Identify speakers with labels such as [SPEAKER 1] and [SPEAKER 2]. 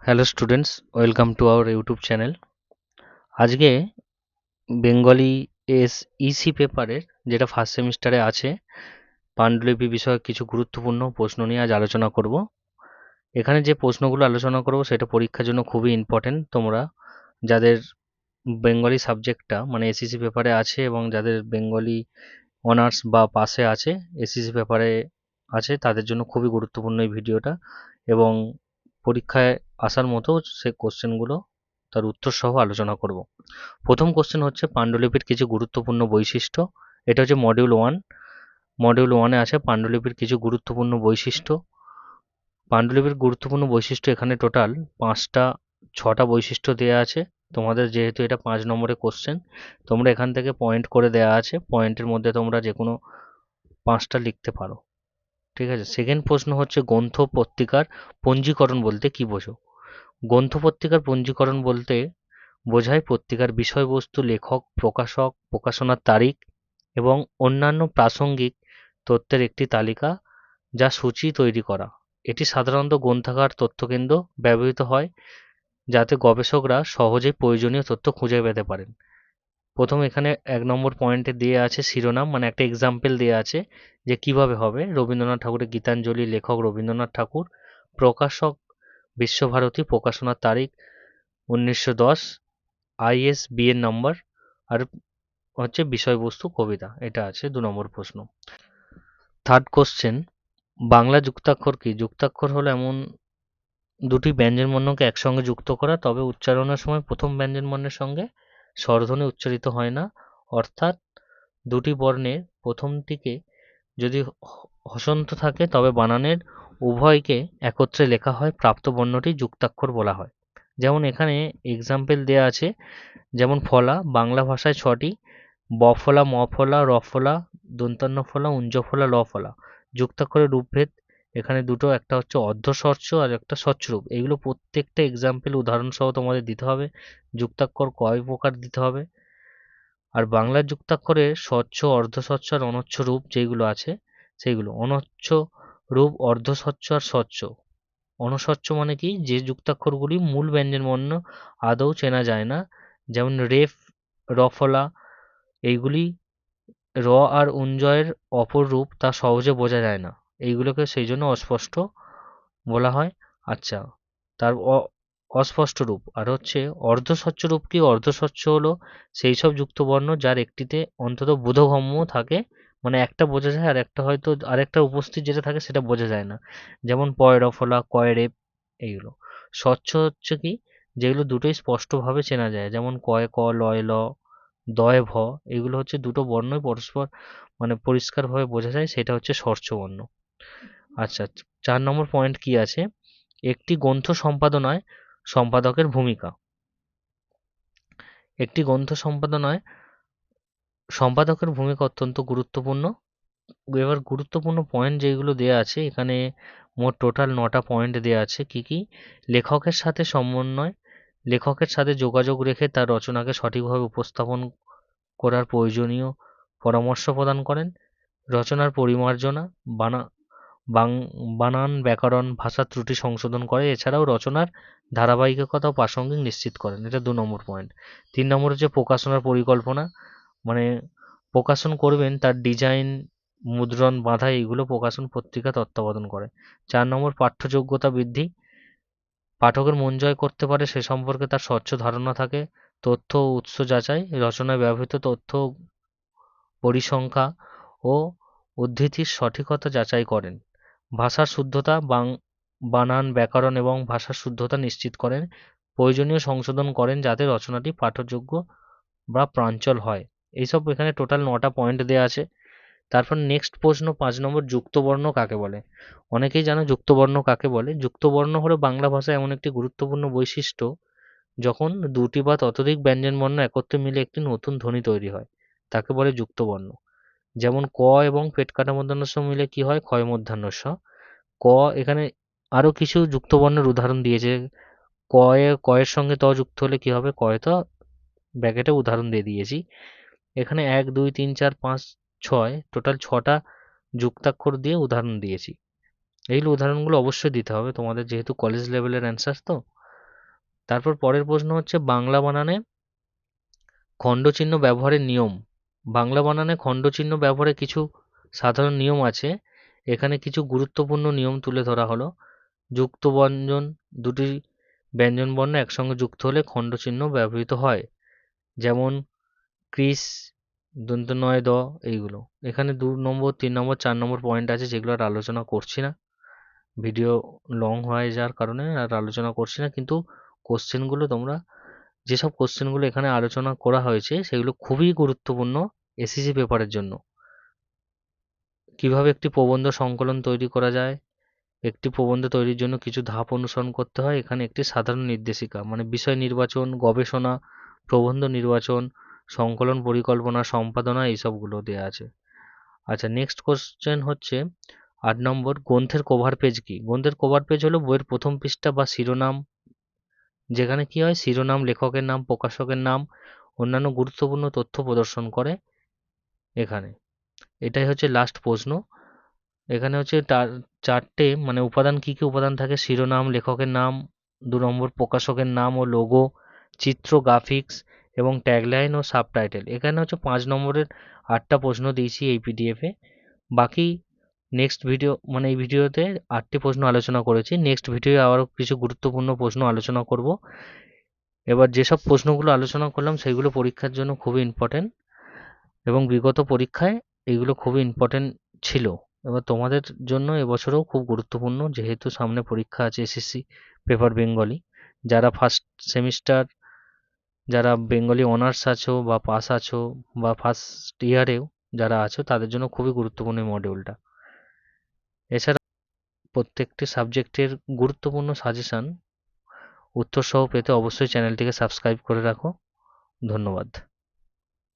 [SPEAKER 1] Hello students, welcome to our YouTube channel. আজকে Bengali EC পেপারের যেটা ফার্স্ট সেমিস্টারে আছে পান্ডুলিপি বিষয়ক কিছু গুরুত্বপূর্ণ প্রশ্ন নিয়ে আজ আলোচনা করব। এখানে যে প্রশ্নগুলো আলোচনা করব সেটা পরীক্ষার জন্য খুবই ইম্পর্টেন্ট। তোমরা যাদের বেঙ্গলি সাবজেক্টটা মানে এসইসি পেপারে আছে এবং যাদের বেঙ্গলি অনার্স বা পাশে আছে এসইসি পেপারে আছে তাদের জন্য খুবই গুরুত্বপূর্ণ এই ভিডিওটা, এবং পরীক্ষায় আসার মতো সে কোশ্চেনগুলো তার উত্তর সহ আলোচনা করব। প্রথম কোশ্চেন হচ্ছে পাণ্ডুলিপির কিছু গুরুত্বপূর্ণ বৈশিষ্ট্য। এটা হচ্ছে মডিউল 1। মডিউল 1-এ আছে পাণ্ডুলিপির কিছু গুরুত্বপূর্ণ বৈশিষ্ট্য। পাণ্ডুলিপির গুরুত্বপূর্ণ বৈশিষ্ট্য এখানে টোটাল 6টা বৈশিষ্ট্য দেওয়া আছে। তোমাদের যেহেতু এটা 5 নম্বরের কোশ্চেন, তোমরা এখান থেকে পয়েন্ট করে দেওয়া আছে, পয়েন্টের মধ্যে তোমরা যে কোনো 5টা লিখতে পারো। ঠিক আছে। সেকেন্ড প্রশ্ন হচ্ছে গ্রন্থ পত্রিকার পঞ্জীকরণ বলতে কি বোঝো? গ্রন্থ পত্রিকার পঞ্জীকরণ বলতে বোঝায় পত্রিকার বিষয়বস্তু, লেখক, প্রকাশক, প্রকাশনার তারিখ এবং অন্যান্য প্রাসঙ্গিক তথ্যের একটি তালিকা যা সূচি তৈরি করা। এটি সাধারণত গ্রন্থাগার তথ্যকেন্দ্র ব্যবহৃত হয় যাতে গবেষকরা সহজেই প্রয়োজনীয় তথ্য খুঁজে পেতে পারেন। প্রথম এখানে 1 নম্বর পয়েন্টে দেওয়া আছে শিরোনাম, মানে একটা এক্সাম্পল দেওয়া আছে যে কিভাবে হবে। রবীন্দ্রনাথ ঠাকুরের গীতাঞ্জলি, লেখক রবীন্দ্রনাথ ঠাকুর, প্রকাশক বিশ্বভারতী, প্রকাশনার তারিখ 1910, আইএসবিএন নাম্বার, আর হচ্ছে বিষয়বস্তু কবিতা। এটা আছে 2 নম্বর প্রশ্ন। থার্ড কোশ্চেন, বাংলা যুক্তাক্ষর কি? যুক্তাক্ষর হলো এমন দুটি ব্যঞ্জনবর্ণকে একসঙ্গে যুক্ত করা, তবে উচ্চারণের সময় প্রথম ব্যঞ্জনবর্ণের সঙ্গে স্বরধ্বনি উচ্চারিত হয় না। অর্থাৎ দুটি বর্ণের প্রথমটিকে যদি হসন্ত থাকে তবে বানানের উভয়কে একত্রে লেখা হয়, প্রাপ্ত বর্ণটি যুক্তাক্ষর বলা হয়। যেমন এখানে এক্সাম্পল দেয়া আছে, যেমন ফলা বাংলা ভাষায় 6টি: ব ফলা, ম ফলা, র ফলা, দন্তান্ন ফলা, উঞ্জ ফলা, ল ফলা। যুক্তাক্ষরের রূপভেদ এখানে দুটো, একটা হচ্ছে অর্ধস্বরচ আর একটা স্বররূপ। এইগুলো প্রত্যেকটা এক্সাম্পল উদাহরণ সহ তোমাদের দিতে হবে। যুক্তাক্ষর কয় প্রকার দিতে হবে, আর বাংলার যুক্তাক্ষরের স্বচ্ছ, অর্ধস্বচ্ছ আর অনচ্ছ রূপ যেগুলো আছে সেইগুলো। অনচ্ছ রূপ অর্ধস্বচ্ছ আর স্বচ্ছ। অনস্বচ্ছ মানে কি? যে যুক্তাক্ষরগুলি মূল ব্যঞ্জনবর্ণ আদৌ চেনা যায় না, যেমন রেফ, রফলা। এইগুলি র আর উঞ্জয়ের অপর রূপ, তা সহজে বোঝা যায় না, এইগুলোকে সেই জন্য অস্পষ্ট বলা হয়। আচ্ছা, তার অস্পষ্ট রূপ। আর হচ্ছে অর্ধস্বচ্ছ রূপ কি? অর্ধস্বচ্ছ হলো সেই সব যুক্ত বর্ণ যার একটিতে অন্তত বোধগম্য থাকে, মানে একটা বোঝা যায় আর একটা হয়তো আরেকটা উপস্থিত যেটা থাকে সেটা বোঝা যায় না, যেমন পয় রফলা, কয় রেপ। এইগুলো স্বচ্ছ হচ্ছে কি? যেগুলো দুটোই স্পষ্টভাবে চেনা যায়, যেমন কয় ক, লয় ল, দয় ভ। এগুলো হচ্ছে দুটো বর্ণই পরস্পর মানে পরিষ্কারভাবে বোঝা যায়, সেটা হচ্ছে স্বচ্ছ বর্ণ। আচ্ছা, 4 নম্বর পয়েন্ট কি আছে? একটি গ্রন্থ সম্পাদনায় সম্পাদকের ভূমিকা। একটি গ্রন্থ সম্পাদনায় সম্পাদকের ভূমিকা অত্যন্ত গুরুত্বপূর্ণ। এবার গুরুত্বপূর্ণ পয়েন্ট যেগুলো দেয়া আছে এখানে, মোট টোটাল 9টা পয়েন্ট দেয়া আছে। কি কি? লেখকের সাথে সমন্বয়, লেখকের সাথে যোগাযোগ রেখে তার রচনাকে সঠিকভাবে উপস্থাপন করার প্রয়োজনীয় পরামর্শ প্রদান করেন। রচনার পরিমার্জনা, বানা বানান, ব্যাকরণ, ভাষার ত্রুটি সংশোধন করে। এছাড়াও রচনার ধারাবাহিকতা ও প্রাসঙ্গিক নিশ্চিত করেন। এটা 2 নম্বর পয়েন্ট। 3 নম্বর হচ্ছে প্রকাশনার পরিকল্পনা, মানে প্রকাশন করবেন তার ডিজাইন, মুদ্রণ, বাঁধা, এইগুলো প্রকাশন পত্রিকা তত্ত্বাবধান করে। 4 নম্বর পাঠ্যযোগ্যতা বৃদ্ধি, পাঠকের মন জয় করতে পারে সে সম্পর্কে তার স্বচ্ছ ধারণা থাকে। তথ্য ও উৎস যাচাই, রচনায় ব্যবহৃত তথ্য, পরিসংখ্যা ও উদ্ধৃতির সঠিকতা যাচাই করেন। ভাষার শুদ্ধতা, বানান, ব্যাকরণ এবং ভাষার শুদ্ধতা নিশ্চিত করেন। প্রয়োজনীয় সংশোধন করেন যাতে রচনাটি পাঠযোগ্য বা প্রাঞ্চল হয়। এইসব এখানে টোটাল 9টা পয়েন্ট দেওয়া আছে। তারপর নেক্সট প্রশ্ন 5 নম্বর, যুক্তবর্ণ কাকে বলে? অনেকেই জানো যুক্তবর্ণ কাকে বলে। যুক্তবর্ণ হলো বাংলা ভাষায় এমন একটি গুরুত্বপূর্ণ বৈশিষ্ট্য যখন দুটি বা ততোধিক ব্যঞ্জনবর্ণ একত্রে মিলে একটি নতুন ধ্বনি তৈরি হয়, তাকে বলে যুক্তবর্ণ। যেমন ক এবং পেট কাটা মূর্ধন্য ষ মিলে কি হয়? ক্ষয় মূর্ধন্য ষ। ক, এখানে আরো কিছু যুক্তবর্ণের উদাহরণ দিয়েছে। কয়ের সঙ্গে ত যুক্ত হলে কি হবে? কয় ত, ব্র্যাকেটে উদাহরণ দিয়ে দিয়েছি। এখানে 1, 2, 3, 4, 5, 6 টোটাল 6টা যুক্তাক্ষর দিয়ে উদাহরণ দিয়েছি। এই উদাহরণগুলো অবশ্যই দিতে হবে তোমাদের, যেহেতু কলেজ লেভেলের অ্যান্সার তো। তারপর পরের প্রশ্ন হচ্ছে বাংলা বানানে খণ্ডচিহ্ন ব্যবহারের নিয়ম। বাংলা বানানে খণ্ডচিহ্ন ব্যবহারে কিছু সাধারণ নিয়ম আছে, এখানে কিছু গুরুত্বপূর্ণ নিয়ম তুলে ধরা হলো। যুক্ত ব্যঞ্জন, দুটি ব্যঞ্জন বর্ণ একসঙ্গে যুক্ত হলে খণ্ডচিহ্ন ব্যবহৃত হয়, যেমন ক্রিস, দন্ত নয় দ, এইগুলো। এখানে 2 নম্বর, 3 নম্বর, 4 নম্বর পয়েন্ট আছে, যেগুলো আর আলোচনা করছি না, ভিডিও লং হয়ে যাওয়ার কারণে আর আলোচনা করছি না। কিন্তু কোশ্চেনগুলো তোমরা, যেসব কোশ্চেনগুলো এখানে আলোচনা করা হয়েছে সেগুলো খুবই গুরুত্বপূর্ণ এসএসসি পেপারের জন্য। কিভাবে একটি প্রবন্ধ সংকলন তৈরি করা যায়, একটি প্রবন্ধ তৈরির জন্য কিছু ধাপ অনুসরণ করতে হয়, এখানে একটি সাধারণ নির্দেশিকা, মানে বিষয় নির্বাচন, গবেষণা, প্রবন্ধ নির্বাচন, সংকলন পরিকল্পনা, সম্পাদনা, এইসবগুলো দেওয়া আছে। আচ্ছা, নেক্সট কোশ্চেন হচ্ছে 8 নম্বর, গ্রন্থের কভার পেজ কি? গ্রন্থের কভার পেজ হলো বইয়ের প্রথম পৃষ্ঠা বা শিরোনাম, যেখানে কি হয় শিরোনাম, লেখকের নাম, প্রকাশকের নাম, অন্যান্য গুরুত্বপূর্ণ তথ্য প্রদর্শন করে এখানে। এটাই হচ্ছে লাস্ট প্রশ্ন। এখানে হচ্ছে চারটে মানে উপাদান, কি কি উপাদান থাকে: শিরোনাম, লেখকের নাম, 2 নম্বর প্রকাশকের নাম ও লোগো, চিত্র, গ্রাফিক্স এবং ট্যাগলাইন ও সাবটাইটেল। এখানে হচ্ছে 5 নম্বরের 8টা প্রশ্ন দিয়েছি এই পিডিএফে। বাকি নেক্সট ভিডিও, মানে এই ভিডিওতে 8টি প্রশ্ন আলোচনা করেছি, নেক্সট ভিডিওয়ে আরও কিছু গুরুত্বপূর্ণ প্রশ্ন আলোচনা করব। এবার যেসব প্রশ্নগুলো আলোচনা করলাম সেগুলো পরীক্ষার জন্য খুবই ইম্পর্টেন্ট, এবং বিগত পরীক্ষায় এইগুলো খুবই ইম্পর্টেন্ট ছিল। এবার তোমাদের জন্য এবছরও খুব গুরুত্বপূর্ণ, যেহেতু সামনে পরীক্ষা আছে এসএসসি পেপার বেঙ্গলি। যারা ফার্স্ট সেমিস্টার, যারা বেঙ্গলি অনার্স আছো বা পাস আছো, বা ফার্স্ট ইয়ারেও যারা আছো, তাদের জন্য খুবই গুরুত্বপূর্ণ এই মডিউলটা। এছাড়া প্রত্যেকটি সাবজেক্টের গুরুত্বপূর্ণ সাজেশান উত্তর সহ পেতে অবশ্যই চ্যানেলটিকে সাবস্ক্রাইব করে রাখো। ধন্যবাদ।